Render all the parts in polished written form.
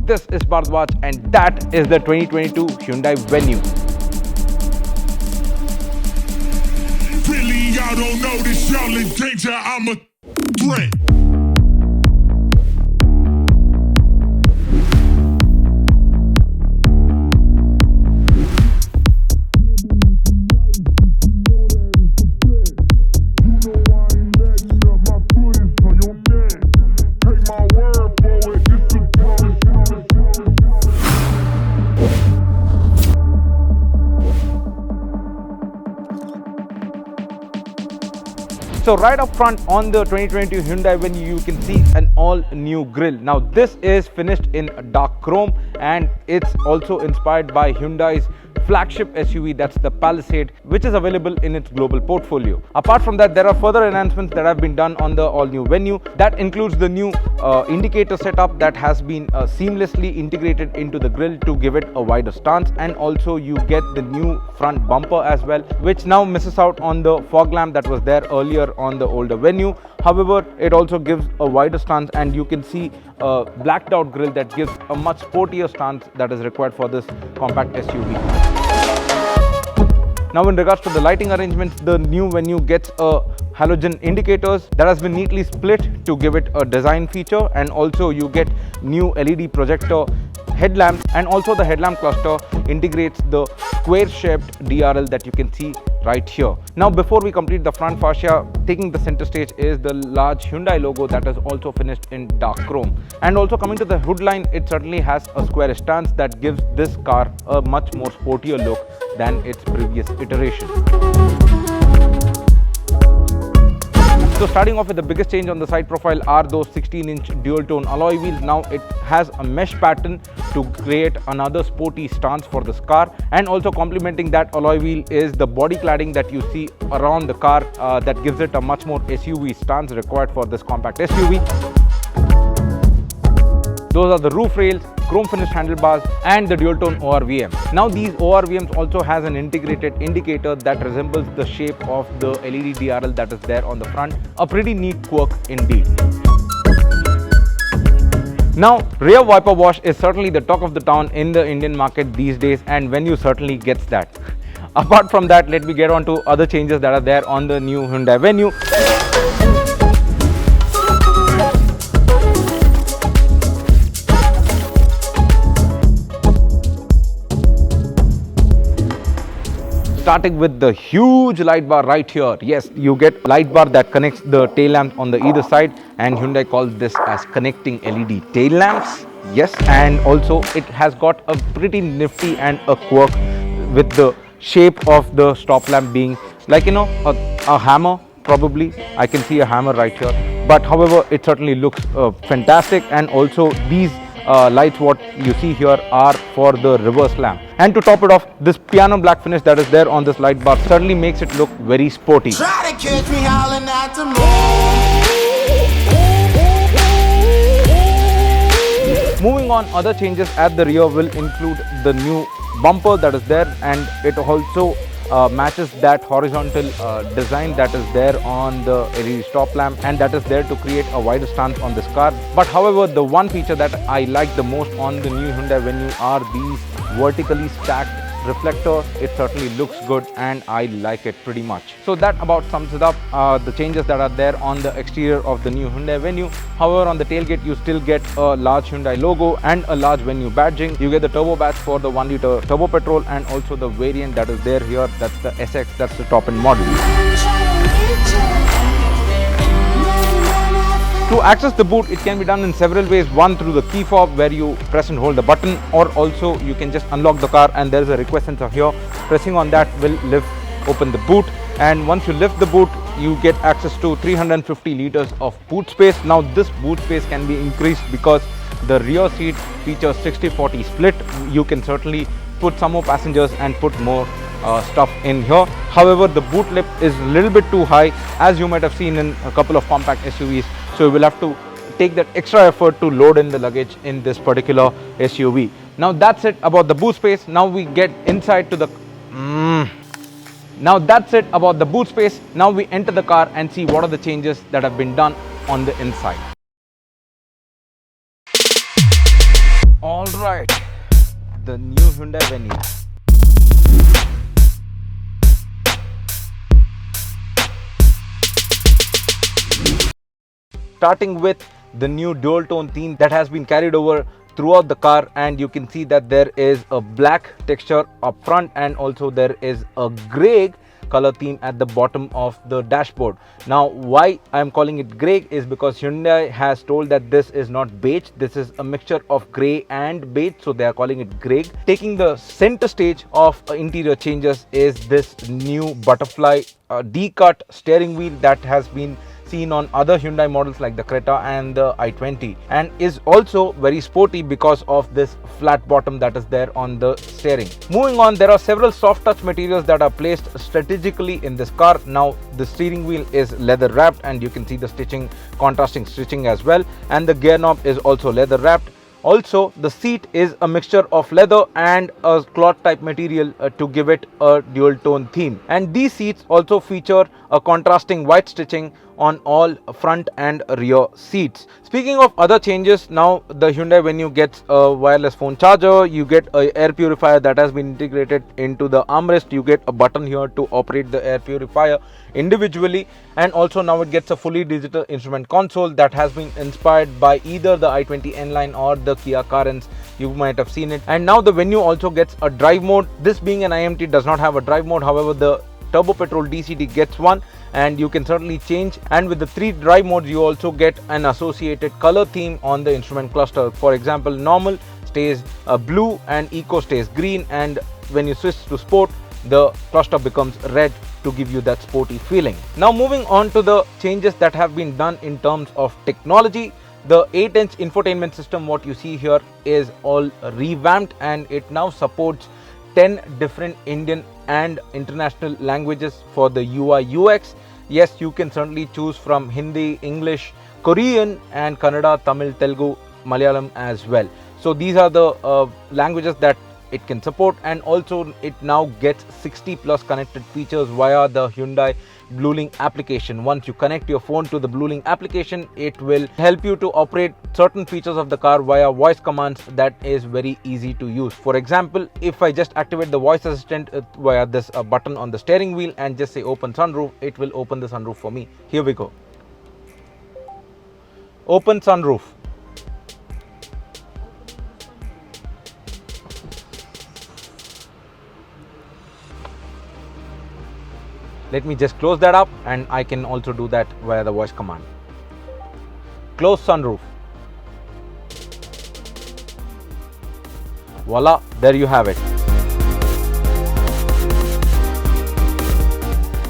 This is Bharadwaj and that is the 2022 Hyundai Venue. Really, y'all don't know this, y'all in danger, I'm a threat. So right up front on the 2022 Hyundai Venue, you can see an all new grille. Now this is finished in dark chrome and it's also inspired by Hyundai's flagship SUV, that's the Palisade, which is available in its global portfolio. Apart from that, there are further enhancements that have been done on the all new Venue. That includes the new indicator setup that has been seamlessly integrated into the grille to give it a wider stance, and also you get the new front bumper as well, which now misses out on the fog lamp that was there earlier on the older Venue. However, it also gives a wider stance and you can see a blacked out grille that gives a much sportier stance that is required for this compact SUV. Now in regards to the lighting arrangements, the new Venue gets a halogen indicators that has been neatly split to give it a design feature, and also you get new LED projector headlamps, and also the headlamp cluster integrates the square shaped DRL that you can see right here. Now before we complete the front fascia, taking the center stage is the large Hyundai logo that is also finished in dark chrome. And also coming to the hood line, it certainly has a square stance that gives this car a much more sportier look than its previous iteration. So starting off with the biggest change on the side profile are those 16-inch dual-tone alloy wheels. Now it has a mesh pattern to create another sporty stance for this car, and also complementing that alloy wheel is the body cladding that you see around the car that gives it a much more SUV stance required for this compact SUV. Those are the roof rails, chrome finished handlebars and the dual tone ORVM. Now these ORVMs also has an integrated indicator that resembles the shape of the LED DRL that is there on the front. A pretty neat quirk indeed. Now rear wiper wash is certainly the talk of the town in the Indian market these days, and Venue certainly gets that. Apart from that, let me get on to other changes that are there on the new Hyundai Venue. Starting with the huge light bar right here. Yes, you get light bar that connects the tail lamp on the either side, and Hyundai calls this as connecting LED tail lamps. Yes, and also it has got a pretty nifty and a quirk with the shape of the stop lamp being like, you know, a hammer probably. I can see a hammer right here. But however, it certainly looks fantastic, and also these lights what you see here are for the reverse lamp. And to top it off, this piano black finish that is there on this light bar certainly makes it look very sporty. Try to catch me howling at the moon. Moving on, other changes at the rear will include the new bumper that is there, and it also matches that horizontal design that is there on the LED stop lamp, and that is there to create a wider stance on this car. But however, the one feature that I like the most on the new Hyundai Venue are these vertically stacked reflectors. It certainly looks good and I like it pretty much. So that about sums it up, the changes that are there on the exterior of the new Hyundai Venue. However, on the tailgate you still get a large Hyundai logo and a large Venue badging. You get the turbo badge for the 1-liter turbo petrol, and also the variant that is there here, that's the SX, that's the top end model. To access the boot, it can be done in several ways. One, through the key fob where you press and hold the button, or also you can just unlock the car and there is a request sensor here. Pressing on that will lift open the boot, and once you lift the boot, you get access to 350 liters of boot space. Now this boot space can be increased because the rear seat features 60-40 split. You can certainly put some more passengers and put more stuff in here. However, the boot lip is a little bit too high, as you might have seen in a couple of compact SUVs. So you will have to take that extra effort to load in the luggage in this particular SUV. Now that's it about the boot space. Now we get inside to the Now that's it about the boot space. Now we enter the car and see what are the changes that have been done on the inside. All right, the new Hyundai Venue. Starting with the new dual tone theme that has been carried over throughout the car, and you can see that there is a black texture up front and also there is a grey color theme at the bottom of the dashboard. Now why I am calling it grey is because Hyundai has told that this is not beige, this is a mixture of grey and beige, so they are calling it grey. Taking the center stage of interior changes is this new butterfly D-cut steering wheel that has been seen on other Hyundai models like the Creta and the i20, and is also very sporty because of this flat bottom that is there on the steering. Moving on, there are several soft touch materials that are placed strategically in this car. Now the steering wheel is leather wrapped and you can see the stitching, contrasting stitching as well, and the gear knob is also leather wrapped. Also, the seat is a mixture of leather and a cloth type material to give it a dual tone theme. And these seats also feature a contrasting white stitching on all front and rear seats. Speaking of other changes, now the Hyundai Venue gets a wireless phone charger, you get a air purifier that has been integrated into the armrest, you get a button here to operate the air purifier individually, and also now it gets a fully digital instrument console that has been inspired by either the i20 N-Line or the Kia Carens. You might have seen it. And now the Venue also gets a drive mode. This being an IMT does not have a drive mode, however the Turbo Petrol DCT gets one, and you can certainly change. And with the 3 drive modes, you also get an associated color theme on the instrument cluster. For example, normal stays blue and eco stays green, and when you switch to sport, the cluster becomes red to give you that sporty feeling. Now moving on to the changes that have been done in terms of technology. The 8-inch infotainment system, what you see here, is all revamped and it now supports 10 different Indian and international languages for the UI UX. Yes, you can certainly choose from Hindi, English, Korean and Kannada, Tamil, Telugu, Malayalam as well. So these are the languages that it can support, and also it now gets 60 plus connected features via the Hyundai BlueLink application. Once you connect your phone to the BlueLink application, it will help you to operate certain features of the car via voice commands that is very easy to use. For example, if I just activate the voice assistant via this button on the steering wheel and just say open sunroof, it will open the sunroof for me. Here we go. Open sunroof. Let me just close that up, and I can also do that via the voice command. Close sunroof. Voila, there you have it.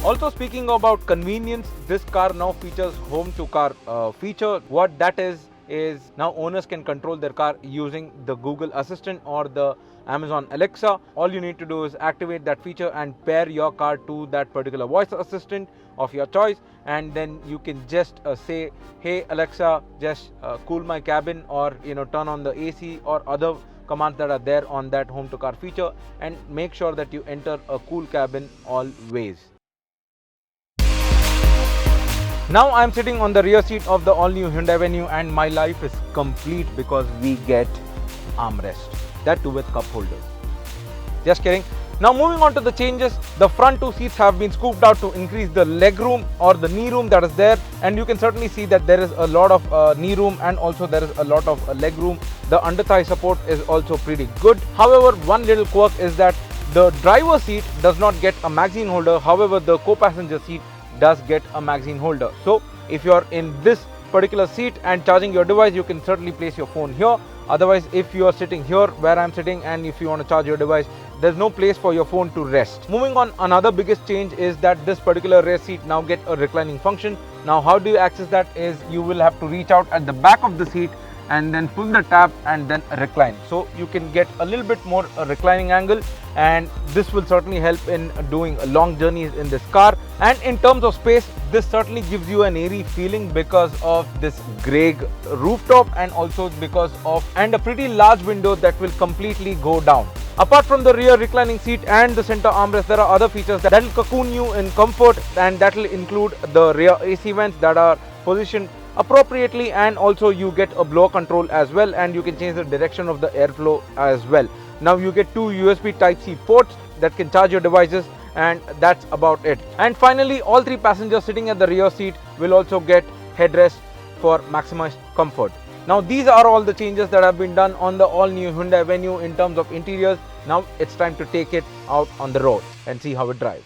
Also, speaking about convenience, this car now features home to car feature. What that is now owners can control their car using the Google Assistant or the Amazon Alexa. All you need to do is activate that feature and pair your car to that particular voice assistant of your choice, and then you can just say, hey Alexa, just cool my cabin, or turn on the AC, or other commands that are there on that home to car feature, and make sure that you enter a cool cabin always. Now I am sitting on the rear seat of the all new Hyundai Venue, and my life is complete because we get armrest, that too with cup holders. Just kidding. Now moving on to the changes, the front 2 seats have been scooped out to increase the leg room or the knee room that is there, and you can certainly see that there is a lot of knee room, and also there is a lot of leg room. The under thigh support is also pretty good. However, one little quirk is that the driver seat does not get a magazine holder. However, the co-passenger seat does get a magazine holder. So if you are in this particular seat and charging your device, you can certainly place your phone here. Otherwise, if you are sitting here where I'm sitting, and if you want to charge your device, there's no place for your phone to rest. Moving on, another biggest change is that this particular rear seat now get a reclining function. Now how do you access that is you will have to reach out at the back of the seat and then pull the tab and then recline. So you can get a little bit more reclining angle, and this will certainly help in doing long journeys in this car. And in terms of space, this certainly gives you an airy feeling because of this grey rooftop, and also because of a pretty large window that will completely go down. Apart from the rear reclining seat and the center armrest, there are other features that will cocoon you in comfort, and that will include the rear AC vents that are positioned appropriately, and also you get a blower control as well, and you can change the direction of the airflow as well. Now you get two USB Type-C ports that can charge your devices, and that's about it. And finally, all three passengers sitting at the rear seat will also get headrest for maximized comfort. Now these are all the changes that have been done on the all new Hyundai Venue in terms of interiors. Now it's time to take it out on the road and see how it drives.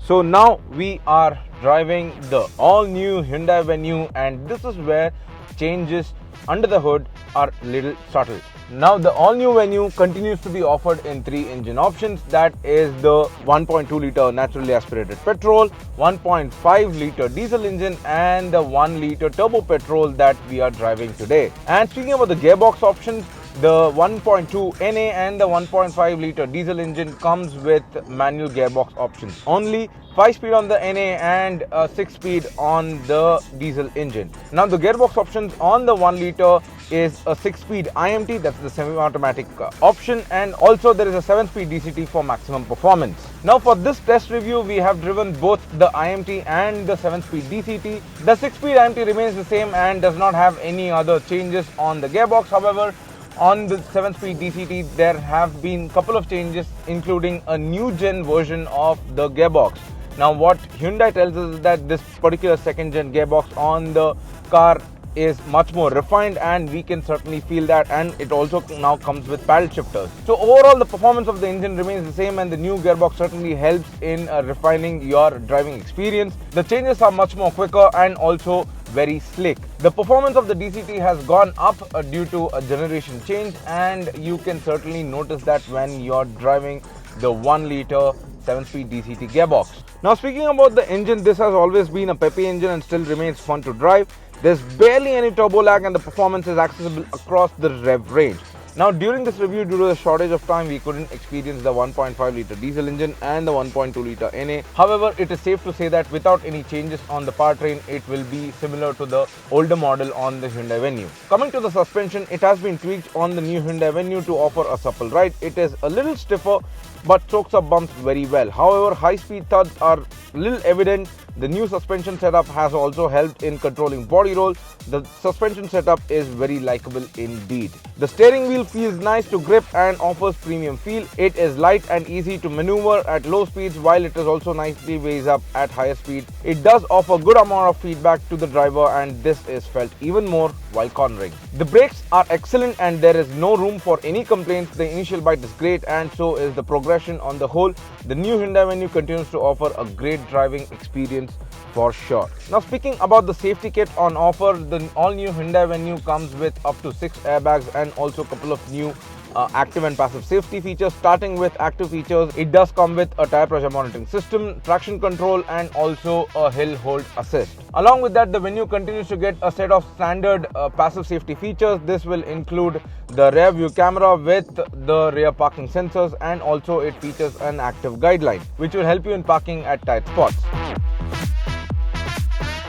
So now we are driving the all new Hyundai Venue, and this is where changes under the hood are little subtle. Now the all new Venue continues to be offered in three engine options, that is the 1.2 litre naturally aspirated petrol, 1.5 litre diesel engine, and the 1 litre turbo petrol that we are driving today. And speaking about the gearbox options, the 1.2 NA and the 1.5 litre diesel engine comes with manual gearbox options only, 5-speed on the NA and 6-speed on the diesel engine. Now the gearbox options on the 1 litre is a 6-speed IMT, that's the semi-automatic option, and also there is a 7-speed DCT for maximum performance. Now for this test review, we have driven both the IMT and the 7-speed DCT. The 6-speed IMT remains the same and does not have any other changes on the gearbox. However, on the 7-speed DCT, there have been a couple of changes, including a new gen version of the gearbox. Now what Hyundai tells us is that this particular second gen gearbox on the car is much more refined, and we can certainly feel that, and it also now comes with paddle shifters. So overall the performance of the engine remains the same, and the new gearbox certainly helps in refining your driving experience. The changes are much more quicker and also very slick. The performance of the DCT has gone up due to a generation change, and you can certainly notice that when you're driving the 1 litre 7-speed DCT gearbox. Now speaking about the engine, this has always been a peppy engine and still remains fun to drive. There's barely any turbo lag, and the performance is accessible across the rev range. Now during this review, due to the shortage of time, we couldn't experience the 1.5 litre diesel engine and the 1.2 litre NA. However, it is safe to say that without any changes on the powertrain, it will be similar to the older model on the Hyundai Venue. Coming to the suspension, it has been tweaked on the new Hyundai Venue to offer a supple ride. It is a little stiffer but soaks up bumps very well. However, high-speed thuds are little evident. The new suspension setup has also helped in controlling body roll. The suspension setup is very likable indeed. The steering wheel feels nice to grip and offers premium feel. It is light and easy to maneuver at low speeds, while it is also nicely weighs up at higher speed. It does offer good amount of feedback to the driver, and this is felt even more while cornering. The brakes are excellent and there is no room for any complaints. The initial bite is great, and so is the progression on the whole. The new Hyundai Venue continues to offer a great driving experience for sure. Now speaking about the safety kit on offer, the all new Hyundai Venue comes with up to 6 airbags and also a couple of new active and passive safety features. Starting with active features, it does come with a tire pressure monitoring system, traction control, and also a hill hold assist. Along with that, the Venue continues to get a set of standard passive safety features. This will include the rear view camera with the rear parking sensors, and also it features an active guideline which will help you in parking at tight spots.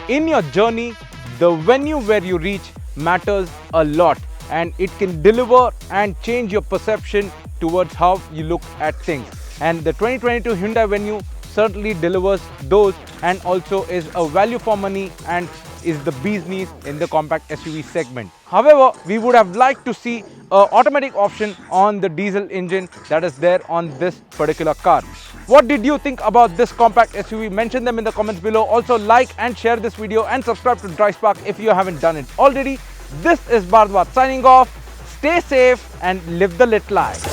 In your journey, the venue where you reach matters a lot, and it can deliver and change your perception towards how you look at things. And the 2022 Hyundai Venue certainly delivers those, and also is a value for money and is the bee's knees in the compact SUV segment. However, we would have liked to see an automatic option on the diesel engine that is there on this particular car. What did you think about this compact SUV? Mention them in the comments below. Also like and share this video and subscribe to DriveSpark if you haven't done it already. This is Bhardwaj signing off. Stay safe and live the lit life.